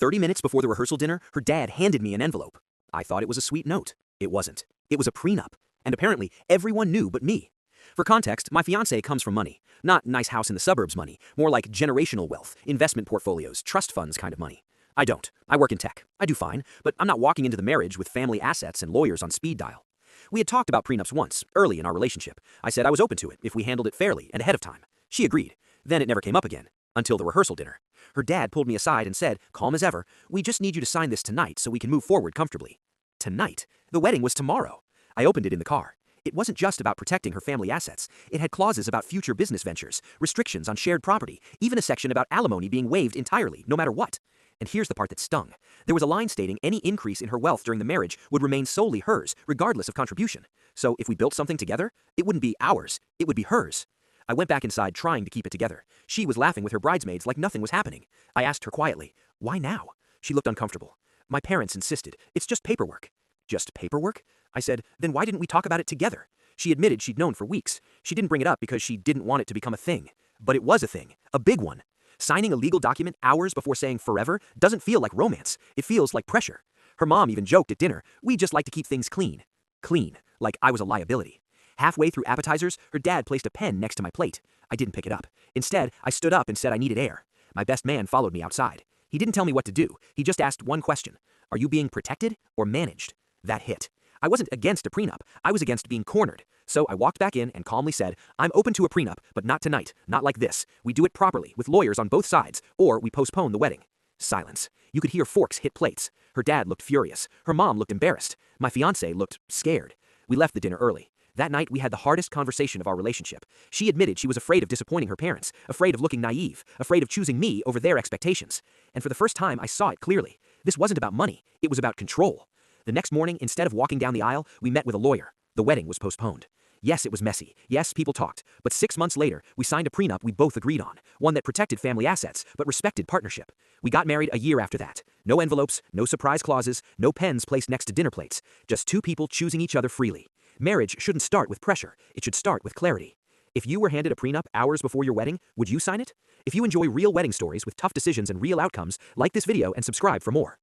30 minutes before the rehearsal dinner, her dad handed me an envelope. I thought it was a sweet note. It wasn't. It was a prenup. And apparently, everyone knew but me. For context, my fiancé comes from money. Not nice house in the suburbs money, more like generational wealth, investment portfolios, trust funds kind of money. I don't. I work in tech. I do fine, but I'm not walking into the marriage with family assets and lawyers on speed dial. We had talked about prenups once, early in our relationship. I said I was open to it if we handled it fairly and ahead of time. She agreed. Then it never came up again. Until the rehearsal dinner. Her dad pulled me aside and said, calm as ever, we just need you to sign this tonight so we can move forward comfortably. Tonight? The wedding was tomorrow. I opened it in the car. It wasn't just about protecting her family assets. It had clauses about future business ventures, restrictions on shared property, even a section about alimony being waived entirely, no matter what. And here's the part that stung. There was a line stating any increase in her wealth during the marriage would remain solely hers, regardless of contribution. So if we built something together, it wouldn't be ours, it would be hers. I went back inside trying to keep it together. She was laughing with her bridesmaids like nothing was happening. I asked her quietly, why now? She looked uncomfortable. My parents insisted, it's just paperwork. Just paperwork? I said, then why didn't we talk about it together? She admitted she'd known for weeks. She didn't bring it up because she didn't want it to become a thing. But it was a thing, a big one. Signing a legal document hours before saying forever doesn't feel like romance. It feels like pressure. Her mom even joked at dinner, we just like to keep things clean. Clean, like I was a liability. Halfway through appetizers, her dad placed a pen next to my plate. I didn't pick it up. Instead, I stood up and said I needed air. My best man followed me outside. He didn't tell me what to do. He just asked one question. Are you being protected or managed? That hit. I wasn't against a prenup. I was against being cornered. So I walked back in and calmly said, I'm open to a prenup, but not tonight. Not like this. We do it properly, with lawyers on both sides, or we postpone the wedding. Silence. You could hear forks hit plates. Her dad looked furious. Her mom looked embarrassed. My fiancé looked scared. We left the dinner early. That night, we had the hardest conversation of our relationship. She admitted she was afraid of disappointing her parents, afraid of looking naive, afraid of choosing me over their expectations. And for the first time, I saw it clearly. This wasn't about money. It was about control. The next morning, instead of walking down the aisle, we met with a lawyer. The wedding was postponed. Yes, it was messy. Yes, people talked. But 6 months later, we signed a prenup we both agreed on. One that protected family assets, but respected partnership. We got married a year after that. No envelopes, no surprise clauses, no pens placed next to dinner plates. Just two people choosing each other freely. Marriage shouldn't start with pressure. It should start with clarity. If you were handed a prenup hours before your wedding, would you sign it? If you enjoy real wedding stories with tough decisions and real outcomes, like this video and subscribe for more.